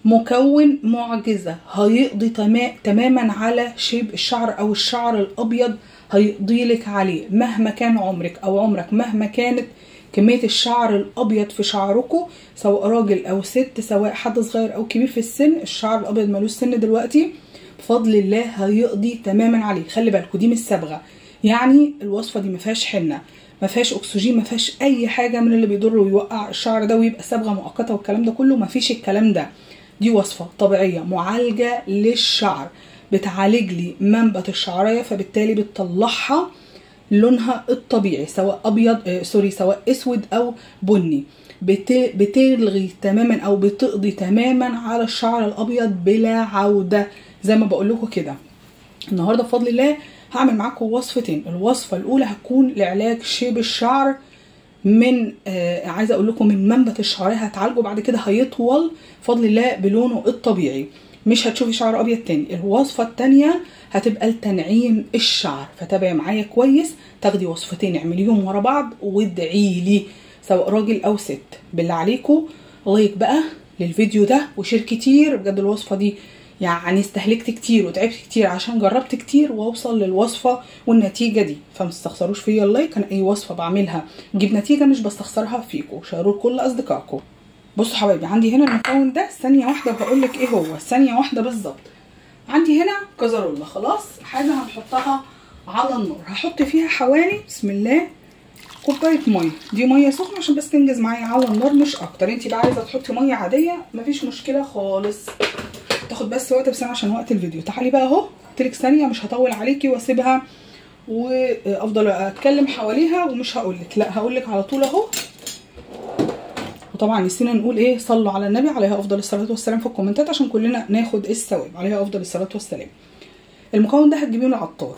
مكون معجزة هيقضي تماما على شيب الشعر او الشعر الابيض، هيقضي لك عليه مهما كان عمرك او عمرك، مهما كانت كمية الشعر الابيض في شعركم، سواء راجل او ست، سواء حد صغير او كبير في السن. الشعر الابيض ملوش سن دلوقتي بفضل الله، هيقضي تماما عليه. خلي بالكوا دي مش صبغة، يعني الوصفة دي ما فيهاش حنة، ما فيهاش اكسجين، ما فيهاش اي حاجة من اللي بيضر ويوقع الشعر ده ويبقى صبغة مؤقتة والكلام ده كله، ما فيش الكلام ده. دي وصفة طبيعية معالجة للشعر، بتعالج لي منبت الشعرية، فبالتالي بتطلعها لونها الطبيعي، سواء ابيض سواء اسود او بني. بتلغي تماما او بتقضي تماما على الشعر الابيض بلا عودة. زي ما بقول لكم كده، النهارده بفضل الله هعمل معاكم وصفتين. الوصفة الاولى هتكون لعلاج شيب الشعر من عايزه اقول لكم من منبت الشعريه، هتعالجه بعد كده هيطول بفضل الله بلونه الطبيعي، مش هتشوفي شعر ابيض تاني. الوصفه الثانيه هتبقى لتنعيم الشعر، فتابعي معايا كويس، تاخدي وصفتين اعمليهم ورا بعض وادعي لي، سواء راجل او ست. بالله عليكم لايك بقى للفيديو ده وشير كتير، بجد الوصفه دي يعني استهلكت كتير وتعبت كتير عشان جربت كتير واوصل للوصفه والنتيجه دي، فما تستخسروش فيا اللايك. انا اي وصفه بعملها تجيب نتيجه مش بستخسرها فيكم، شاروه لكل اصدقائكم. بصوا حبايبي، عندي هنا المكون ده ثانيه واحده وهقول لك ايه هو، ثانيه واحده بالظبط. عندي هنا كزرولة، خلاص حاجه هنحطها على النار، هحط فيها حوالي بسم الله كوبايه ميه، دي ميه سخنه عشان بس تنجز معايا على النار مش اكتر. انت بقى عايزه تحطي ميه عاديه مفيش مشكله خالص، تاخد بس وقت بس عشان وقت الفيديو. تعالي بقى اهو، قلتلك ثانيه مش هطول عليكي واسيبها وافضل اتكلم حواليها ومش هقولك، لا هقولك على طول اهو. وطبعا نسينا نقول ايه، صلوا على النبي عليه افضل الصلاه والسلام في الكومنتات عشان كلنا ناخد الثواب، عليه افضل الصلاه والسلام. المكون ده هتجيبيه من العطار.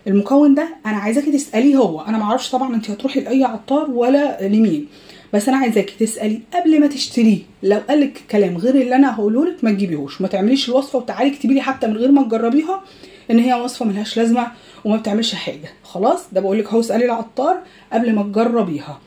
المكون ده انا عايزاكي تساليه هو، انا معرفش طبعا انت هتروحي لاي عطار ولا لمين، بس انا عايزاكي تسالي قبل ما تشتريه. لو قالك كلام غير اللي انا هقوله لك ما تجيبيهوش، وما تعمليش الوصفه وتعالي اكتبي لي حتى من غير ما تجربيها ان هي وصفه ملهاش لازمه وما بتعملش حاجه. خلاص ده بقول لك اهو، اسالي العطار قبل ما تجربيها.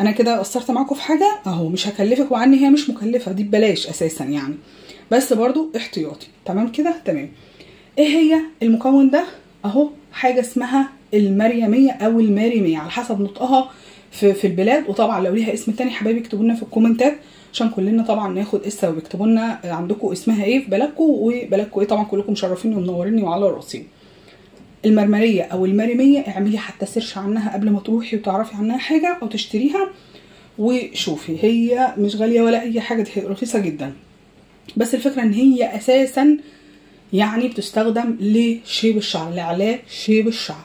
انا كده قصرت معاكم في حاجه اهو، مش هكلفك، وعني هي مش مكلفه، دي ببلاش اساسا يعني، بس برضو احتياطي. تمام كده تمام. ايه هي المكون ده اهو؟ حاجه اسمها المريميه او الماريميه على حسب نطقها في البلاد، وطبعا لو ليها اسم تاني حبايبي اكتبوا لنا في الكومنتات عشان كلنا طبعا ناخد اسمها، وبيكتبوا لنا عندكم اسمها ايه في بلدكم وبلدكم ايه، طبعا كلكم مشرفيني ومنوريني وعلى راسي. المرمريه او المريميه اعملي حتى سيرش عنها قبل ما تروحي وتعرفي عنها حاجه او تشتريها وشوفي، هي مش غاليه ولا اي حاجه، دي رخيصه جدا، بس الفكره ان هي اساسا يعني بتستخدم لشيب الشعر، لعلاج شيب الشعر.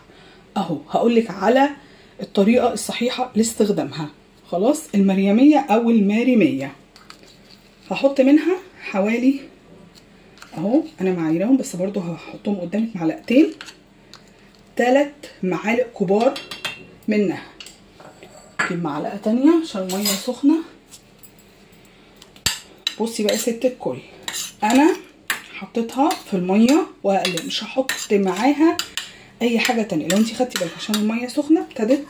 اهو هقولك على الطريقه الصحيحه لاستخدامها. خلاص المريميه او الماريميه هحط منها حوالي اهو، انا معايرهم بس برضو هحطهم قدامك معلقتين، 3 معالق كبار منها. نجيب معلقه تانية عشان الميه سخنه. بصي بقى ست الكل، انا حطيتها في الميه واقلب، مش هحط معاها اي حاجه تانية. لو انت خدتي بالك عشان الميه سخنه ابتدت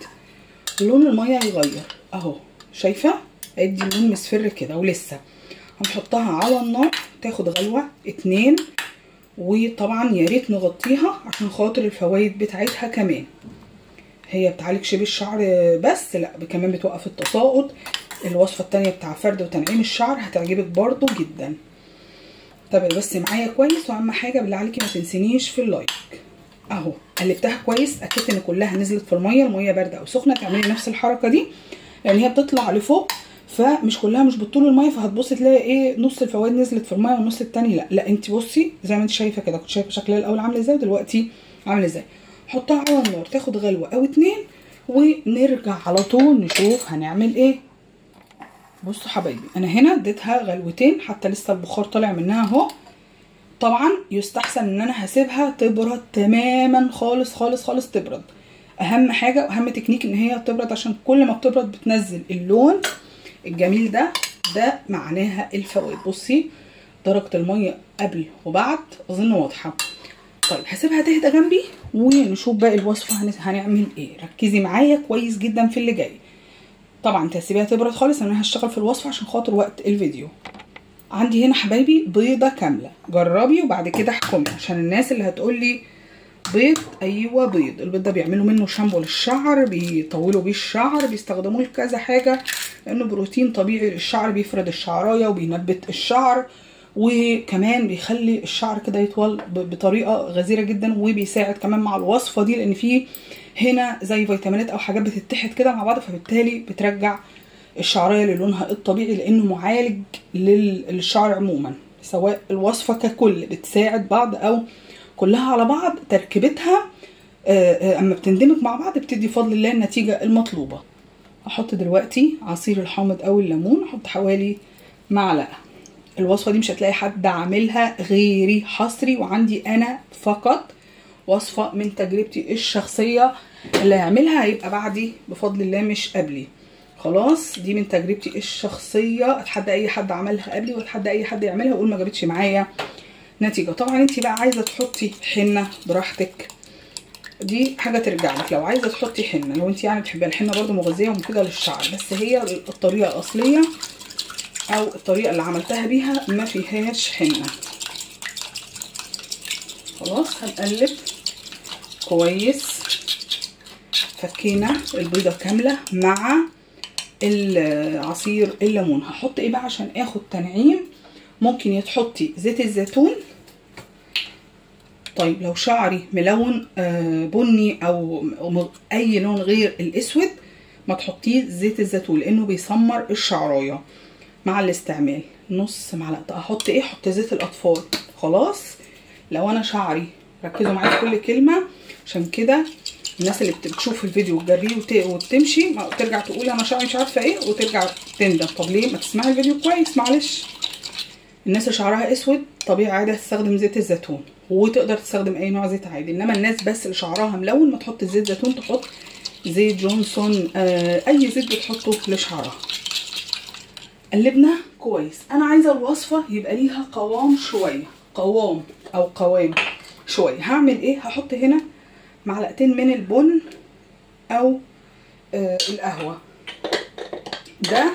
لون الميه يغير اهو، شايفه ادي لون مصفر كده، ولسه هنحطها على النار تاخد غلوه 2. وطبعا يا ريت نغطيها عشان خاطر الفوائد بتاعتها كمان، هي بتعالج شيب الشعر بس لا كمان بتوقف التساقط. الوصفه التانية بتاع فرد وتنعيم الشعر هتعجبك برضو جدا. تابعي بس معايا كويس، واهم حاجه بالله عليكي ما تنسينيش في اللايك. اهو قلبتها كويس، اتاكدت ان كلها نزلت في الميه بارده او سخنه، تعملي نفس الحركه دي لان هي بتطلع لفوق، فمش كلها مش بتطول الميه، فهتبصي تلاقي ايه نص الفوائد نزلت في الميه والنص التاني لا انت بصي زي ما انت شايفه كده، كنت شايفه شكلها الاول عامله ازاي ودلوقتي عامله ازاي. حطها على النار تاخد غلوه او 2 ونرجع على طول نشوف هنعمل ايه. بصوا حبايبي انا هنا اديتها غلوتين حتى لسه البخار طالع منها اهو. طبعا يستحسن ان انا هسيبها تبرد تماما خالص خالص خالص، تبرد اهم حاجه واهم تكنيك ان هي تبرد، عشان كل ما بتبرد بتنزل اللون الجميل ده معناها الفوائد. بصي درجه الميه قبل وبعد اظن واضحه. طيب هسيبها تهدى جنبي ونشوف باقي الوصفه هنعمل ايه. ركزي معايا كويس جدا في اللي جاي. طبعا انت هتسيبيها تبرد خالص، انا هشتغل في الوصفه عشان خاطر وقت الفيديو. عندي هنا حبايبي بيضه كامله، جربي وبعد كده احكمي، عشان الناس اللي هتقولي بيض، ايوه بيض. البيض ده بيعملوا منه شامبو للشعر، بيطولوا بيه الشعر، بيستخدموه لكذا حاجه، لانه بروتين طبيعي للشعر، بيفرد الشعرايه وبينبت الشعر، وكمان بيخلي الشعر كده يطول بطريقه غزيره جدا، وبيساعد كمان مع الوصفه دي لان فيه هنا زي فيتامينات او حاجات بتتحد كده مع بعض، فبالتالي بترجع الشعريه للونها الطبيعي، لانه معالج للشعر عموما، سواء الوصفه ككل بتساعد بعض او كلها على بعض تركيبتها اما بتندمج مع بعض بتدي بفضل الله النتيجه المطلوبه. احط دلوقتي عصير الحامض او الليمون، احط حوالي معلقه. الوصفه دي مش هتلاقي حد عاملها غيري، حصري وعندي انا فقط، وصفه من تجربتي الشخصيه، اللي هيعملها هيبقى بعدي بفضل الله مش قبلي. خلاص دي من تجربتي الشخصيه، اتحدى اي حد عملها قبلي واتحدى اي حد يعملها ويقول ما جابتش معايا نتيجه. طبعا انت بقى عايزه تحطي حنه براحتك، دي حاجه ترجع لك. لو عايزه تحطي حنه، لو انت يعني بتحبي الحنه برده مغذيه ومفيده للشعر، بس هي الطريقه الاصليه او الطريقه اللي عملتها بيها ما فيهاش حنه. خلاص هنقلب كويس. فكينا البيضه كامله مع العصير الليمون. هحط ايه بقى عشان اخد تنعيم؟ ممكن يتحطي زيت الزيتون. طيب لو شعري ملون بني او اي لون غير الاسود ما تحطيه زيت الزيتون، لانه بيسمر الشعرايه مع الاستعمال. نص معلقه. احط ايه؟ احط زيت الاطفال. خلاص لو انا شعري، ركزوا معايا في كل كلمه، عشان كده الناس اللي بتشوف الفيديو وتجريه وتمشي ترجع تقول انا شعري مش عارفه ايه وترجع تندم. طب ليه؟ ما تسمعي الفيديو كويس. معلش، الناس اللي شعرها اسود طبيعي عادي تستخدم زيت الزيتون، وتقدر تستخدم اي نوع زيت عادي، انما الناس بس اللي شعرها ملون ما تحط زيت زيتون، تحط زيت جونسون، اي زيت بتحطه لشعرها. قلبنا كويس. انا عايزه الوصفه يبقى ليها قوام شويه، قوام او قوام شويه. هعمل ايه؟ هحط هنا معلقتين من البن او القهوه. ده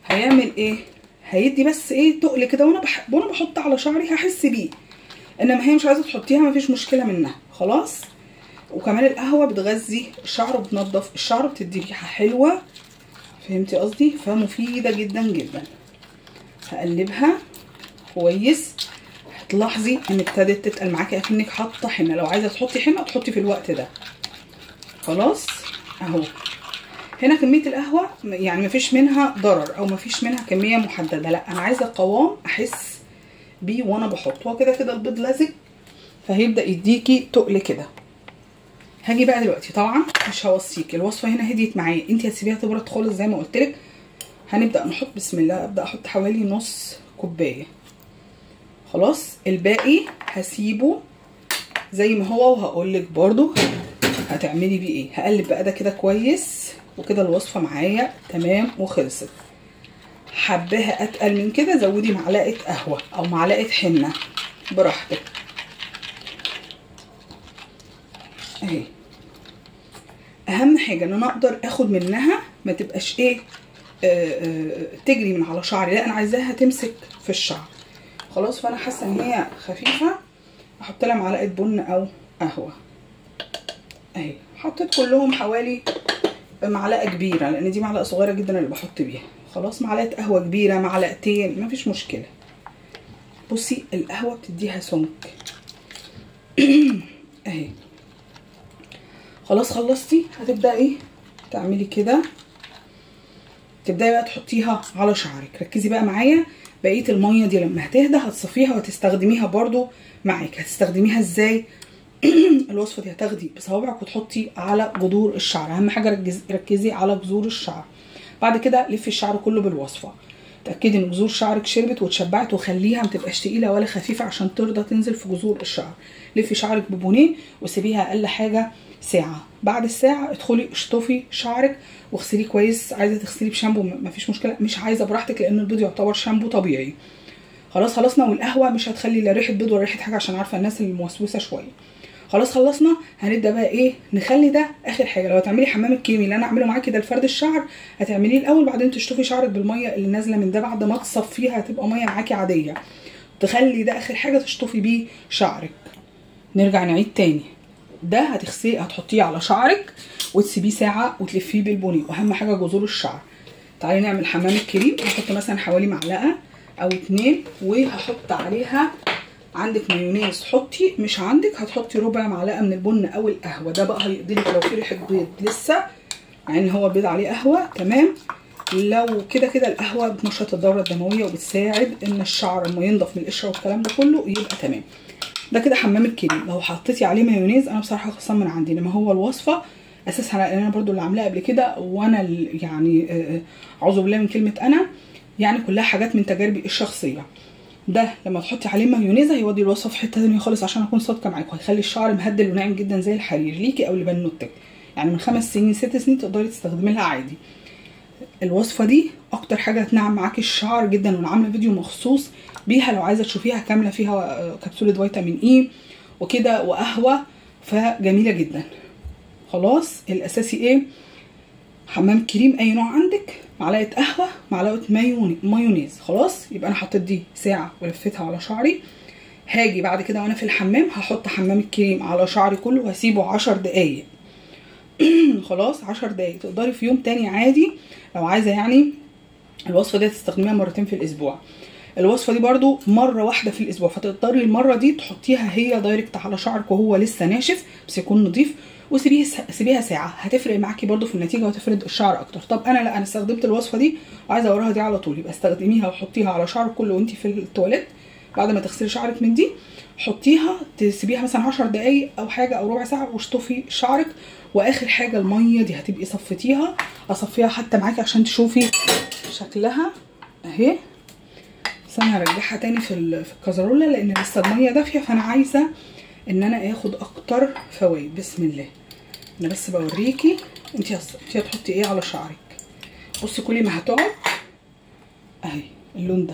هيعمل ايه؟ هيدي بس ايه تقل كده، وانا بحط على شعري هحس بيه، انما هي مش عايزه تحطيها مفيش مشكله منها. خلاص. وكمان القهوه بتغذي الشعر وبتنضف الشعر، بتدي ريحه حلوه، فهمتي قصدي؟ فمفيده جدا جدا. هقلبها كويس. هتلاحظي ان ابتدت تتقل معاكي اكنك حاطه حنه. لو عايزه تحطي حنه تحطي في الوقت ده. خلاص اهو. هنا كميه القهوه يعني مفيش منها ضرر او مفيش منها كميه محدده، لا انا عايزه قوام احس بيه وانا بحط. هو كده كده البيض لازق، فهيبدا يديكي تقل كده. هاجي بقى دلوقتي، طبعا مش هوصيكي، الوصفه هنا هديت معايا، انت هتسيبيها تبرد خالص زي ما قلت لك. هنبدا نحط بسم الله. ابدا احط حوالي نص كوبايه. خلاص الباقي هسيبه زي ما هو، وهقول لك برده هتعملي بيه ايه. هقلب بقى ده كده كويس، وكده الوصفه معايا تمام وخلصت. حباها اتقل من كده زودي معلقه قهوه او معلقه حنه براحتك اهي. اهم حاجه ان انا اقدر اخد منها، ما تبقاش ايه تجري من على شعري، لا انا عايزاها تمسك في الشعر. خلاص. فانا حاسه ان هي خفيفه، احط لها معلقه بن او قهوه اهي. حطيت كلهم حوالي معلقه كبيره، لان دي معلقه صغيره جدا اللي بحط بيها. خلاص معلقه قهوه كبيره، معلقتين، مفيش مشكله. بصي القهوه بتديها سمك اهي. خلاص خلصتي. هتبداي ايه تعملي كده، تبداي بقى تحطيها على شعرك. ركزي بقى معايا، بقيه الميه دي لما هتهدى هتصفيها وتستخدميها برده معاك. هتستخدميها ازاي؟ الوصفه دي هتاخدي بصوابعك وتحطي على جذور الشعر. اهم حاجه ركزي على جذور الشعر. بعد كده لفي الشعر كله بالوصفه. تاكدي ان جذور شعرك شربت واتشبعت، وخليها متبقاش تقيله ولا خفيفه عشان ترضى تنزل في جذور الشعر. لفي شعرك ببونيه وسيبيها اقل حاجه ساعه. بعد الساعه ادخلي اشطفي شعرك واغسليه كويس. عايزه تغسليه بشامبو مفيش مشكله، مش عايزه براحتك، لان البيض يعتبر شامبو طبيعي. خلاص خلصنا. والقهوه مش هتخلي لا ريحه بيض ولا ريحه حاجه، عشان عارفه الناس اللي موسوسه شويه. خلاص خلصنا. هنبدا بقى ايه، نخلي ده اخر حاجه. لو هتعملي حمام الكريمي اللي انا اعمله معاكي ده لفرد الشعر، هتعمليه الاول بعدين تشطفي شعرك بالميه اللي نازله من ده، بعد ما تصفيها هتبقى ميه معاكي عاديه، تخلي ده اخر حاجه تشطفي بيه شعرك. نرجع نعيد تاني. ده هتغسليه هتحطيه على شعرك وتسيبيه ساعه وتلفيه بالبوني، واهم حاجه جذور الشعر. تعالي نعمل حمام الكريم. هحط مثلا حوالي معلقه او 2، وهحط عليها، عندك مايونيز حطي، مش عندك هتحطي ربع معلقه من البن او القهوه. ده بقى هيقضيلك لو في ريحه بيض لسه، مع ان هو البيض عليه قهوه تمام. لو كده كده القهوه بتنشط الدوره الدمويه وبتساعد ان الشعر لما ينضف من القشره والكلام ده كله يبقى تمام. ده كده حمام الكريم. لو حطيتي عليه مايونيز، انا بصراحه خصصا من عندي، لما هو الوصفه اساسها انا برضو اللي عاملاها قبل كده، وانا يعني اعوذ بالله من كلمه انا، يعني كلها حاجات من تجاربي الشخصيه. ده لما تحطي عليه مايونيز هيودي الوصفه في حته ثانيه خالص، عشان اكون صادقه معاكم، هيخلي الشعر مهدل وناعم جدا زي الحرير ليكي او لبنوتك. يعني من 5 سنين 6 سنين تقدري تستخدمي لها عادي. الوصفه دي اكتر حاجه هتنعم معاكي الشعر جدا، وانا عامله فيديو مخصوص بيها لو عايزه تشوفيها كامله، فيها كبسوله فيتامين اي وكده وقهوه، فجميله جدا. خلاص الاساسي ايه؟ حمام كريم اي نوع عندك، معلقه قهوه، معلقه مايونيز. خلاص يبقى انا حطيت دي ساعه ولفتها على شعري. هاجي بعد كده وانا في الحمام هحط حمام الكريم على شعري كله وهسيبه 10 دقايق. خلاص 10 دقايق. تقدري في يوم تاني عادي لو عايزه يعني الوصفه دي تستخدميها مرتين في الاسبوع. الوصفه دي برضو مره واحده في الاسبوع، فتقدري المره دي تحطيها هي دايركت على شعرك وهو لسه ناشف بس يكون نظيف، وسيبيها ساعه، هتفرق معاكي برضو في النتيجه وتفرد الشعر اكتر. طب انا لا، انا استخدمت الوصفه دي وعايزه اوريها دي على طول، يبقى استخدميها وحطيها على شعرك كله وانت في التواليت. بعد ما تغسلي شعرك من دي حطيها، تسيبيها مثلا 10 دقايق او حاجه او ربع ساعه واشطفي شعرك. واخر حاجه الميه دي هتبقي صفيتيها، اصفيها حتى معاكي عشان تشوفي شكلها اهي. بس انا هرجعها تاني في الكازرولة لان لسه الميه دافيه، فانا عايزه ان انا اخد اكتر فوائد. بسم الله. انا بس بوريكي انت هتحطي ايه على شعرك. بصي كل ما هتقعد اهي اللون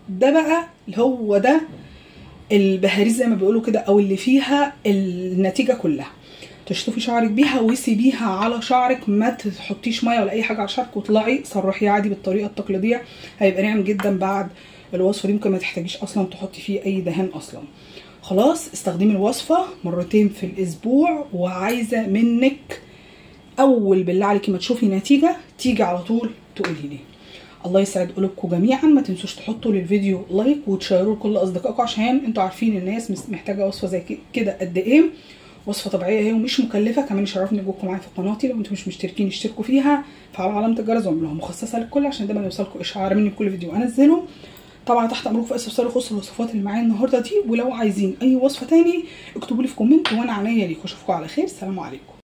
ده بقى اللي هو ده البهاريز زي ما بيقولوا كده، او اللي فيها النتيجه كلها. تشطفي شعرك بيها وسيبيها على شعرك، ما تحطيش ميه ولا اي حاجه على شعرك، وطلعي سرحيه عادي بالطريقه التقليديه، هيبقى ناعم جدا. بعد الوصفه دي ممكن ما تحتاجيش اصلا تحطي فيه اي دهان اصلا. خلاص استخدمي الوصفه مرتين في الاسبوع، وعايزه منك اول بالله عليكي ما تشوفي نتيجه تيجي على طول تقولي لي. الله يسعد قلوبكم جميعا. ما تنسوش تحطوا للفيديو لايك وتشيروه لكل اصدقائكم، عشان انتوا عارفين الناس محتاجه وصفه زي كده قد ايه. وصفه طبيعيه اهي ومش مكلفه. كمان يشرفني وجودكم معايا في قناتي. لو انتم مش مشتركين اشتركوا فيها، فعلوا علامه الجرس واعملوها مخصصه للكل عشان دايما يوصلكم اشعار مني بكل فيديو انزله. طبعا تحت امركم في استفسار يخص الوصفات اللي معايا النهارده دي، ولو عايزين اي وصفه تاني اكتبوا لي في كومنت وانا عينيا ليكم. اشوفكم على خير. السلام عليكم.